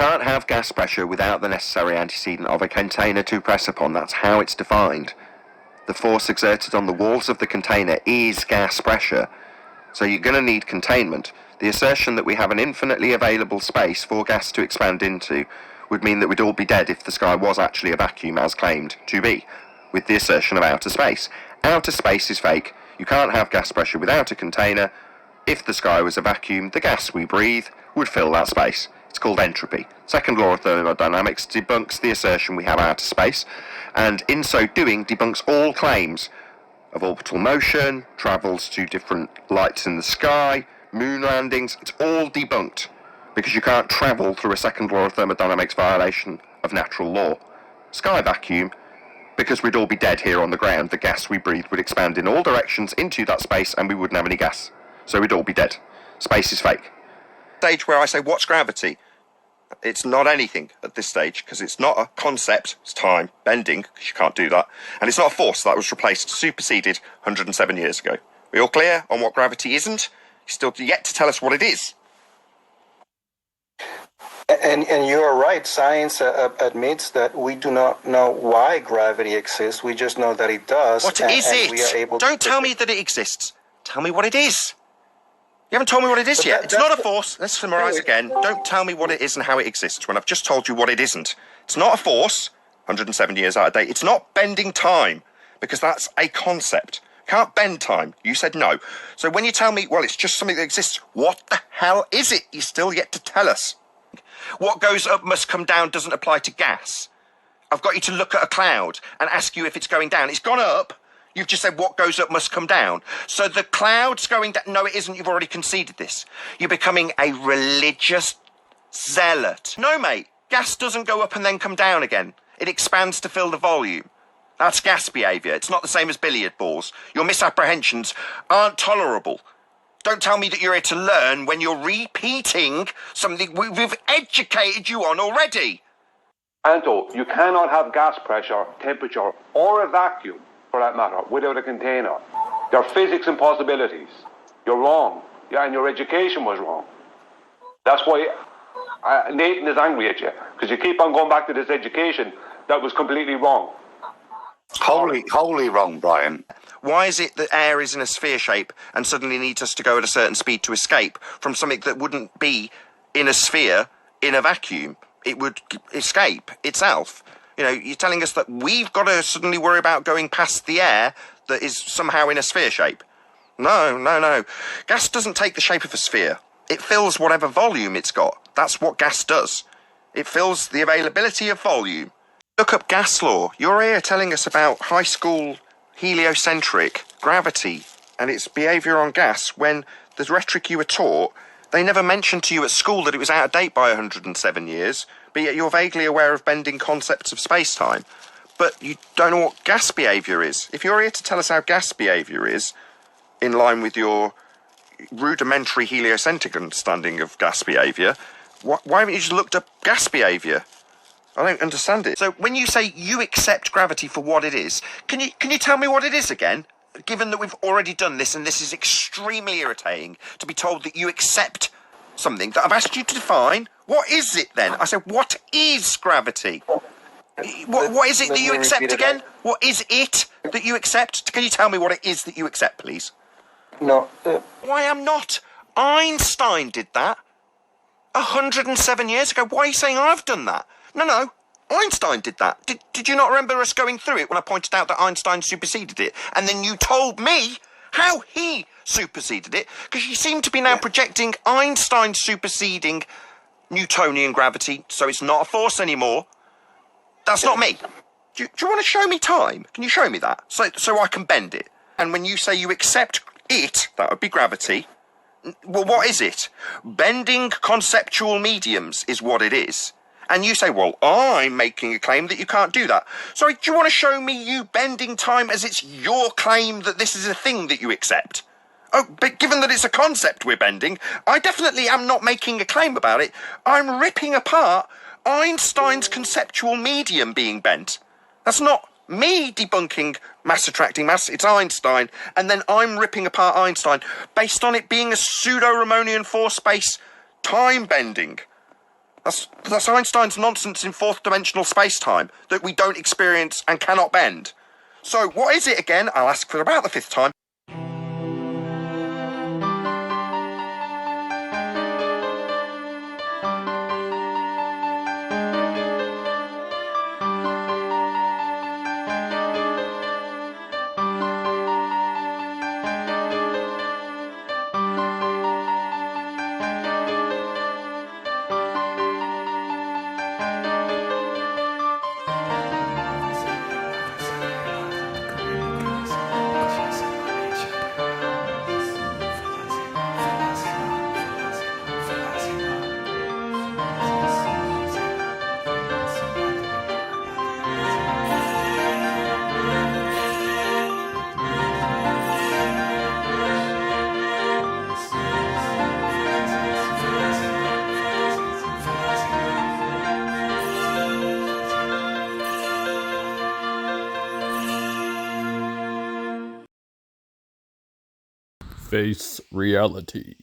can't have gas pressure without the necessary antecedent of a container to press upon. That's how it's defined. The force exerted on the walls of the container is gas pressure. So you're going to need containment. The assertion that we have an infinitely available space for gas to expand into would mean that we'd all be dead if the sky was actually a vacuum as claimed to be, with the assertion of outer space. Outer space is fake. You can't have gas pressure without a container. If the sky was a vacuum, the gas we breathe would fill that space. It's called entropy. Second law of thermodynamics debunks the assertion we have outer space, and in so doing debunks all claims of orbital motion, travels to different lights in the sky, moon landings. It's all debunked, because you can't travel through a second law of thermodynamics violation of natural law. Sky vacuum, because we'd all be dead here on the ground, the gas we breathe would expand in all directions into that space and we wouldn't have any gas. So we'd all be dead. Space is fake. Stage where I say, what's gravity? It's not anything at this stage, because it's not a concept, it's time, bending, because you can't do that. And it's not a force that was replaced, superseded 107 years ago. We all clear on what gravity isn't? You're still yet to tell us what it is. And you are right, science admits that we do not know why gravity exists, we just know that it does. What is it? We are able Don't tell me that it exists. Tell me what it is. You haven't told me what it is yet. It's not a force. Let's summarise again. Don't tell me what it is and how it exists when I've just told you what it isn't. It's not a force, 107 years out of date. It's not bending time, because that's a concept. Can't bend time. You said no. So when you tell me, well, it's just something that exists, what the hell is it? You're still yet to tell us. What goes up must come down doesn't apply to gas. I've got you to look at a cloud and ask you if it's going down. It's gone up. You've just said what goes up must come down. So the cloud's going down. No, it isn't. You've already conceded this. You're becoming a religious zealot. No, mate. Gas doesn't go up and then come down again. It expands to fill the volume. That's gas behaviour. It's not the same as billiard balls. Your misapprehensions aren't tolerable. Don't tell me that you're here to learn when you're repeating something we've educated you on already. Anto, you cannot have gas pressure, temperature, or a vacuum, for that matter, without a container. They're physics impossibilities. You're wrong. Yeah, and your education was wrong. That's why Nathan is angry at you, because you keep on going back to this education that was completely wrong. Wholly wrong, Brian. Why is it that air is in a sphere shape and suddenly needs us to go at a certain speed to escape from something that wouldn't be in a sphere in a vacuum? It would escape itself. You know, you're telling us that we've got to suddenly worry about going past the air that is somehow in a sphere shape. No. Gas doesn't take the shape of a sphere. It fills whatever volume it's got. That's what gas does. It fills the availability of volume. Look up gas law. You're here telling us about high school heliocentric gravity and its behaviour on gas when the rhetoric you were taught, they never mentioned to you at school that it was out of date by 107 years, but yet you're vaguely aware of bending concepts of space-time. But you don't know what gas behaviour is. If you're here to tell us how gas behaviour is, in line with your rudimentary heliocentric understanding of gas behaviour, why haven't you just looked up gas behaviour? I don't understand it. So when you say you accept gravity for what it is, can you tell me what it is again? Given that we've already done this, and this is extremely irritating to be told that you accept something that I've asked you to define. What is it then? I said, what is gravity? What is it that you accept again? What is it that you accept? Can you tell me what it is that you accept, please? No. Why am not? Einstein did that 107 years ago. Why are you saying I've done that? No. Einstein did that. Did you not remember us going through it when I pointed out that Einstein superseded it? And then you told me how he superseded it, because you seem to be now projecting Einstein superseding Newtonian gravity, so it's not a force anymore. That's not me. Do you want to show me time? Can you show me that? So I can bend it. And when you say you accept it, that would be gravity. Well, what is it? Bending conceptual mediums is what it is. And you say, well, I'm making a claim that you can't do that. Sorry, do you want to show me you bending time as it's your claim that this is a thing that you accept? Oh, but given that it's a concept we're bending, I definitely am not making a claim about it. I'm ripping apart Einstein's conceptual medium being bent. That's not me debunking mass attracting mass, it's Einstein. And then I'm ripping apart Einstein based on it being a pseudo-Ramonian force space time bending. That's Einstein's nonsense in fourth-dimensional space-time that we don't experience and cannot bend. So what is it again? I'll ask for about the fifth time. Face reality.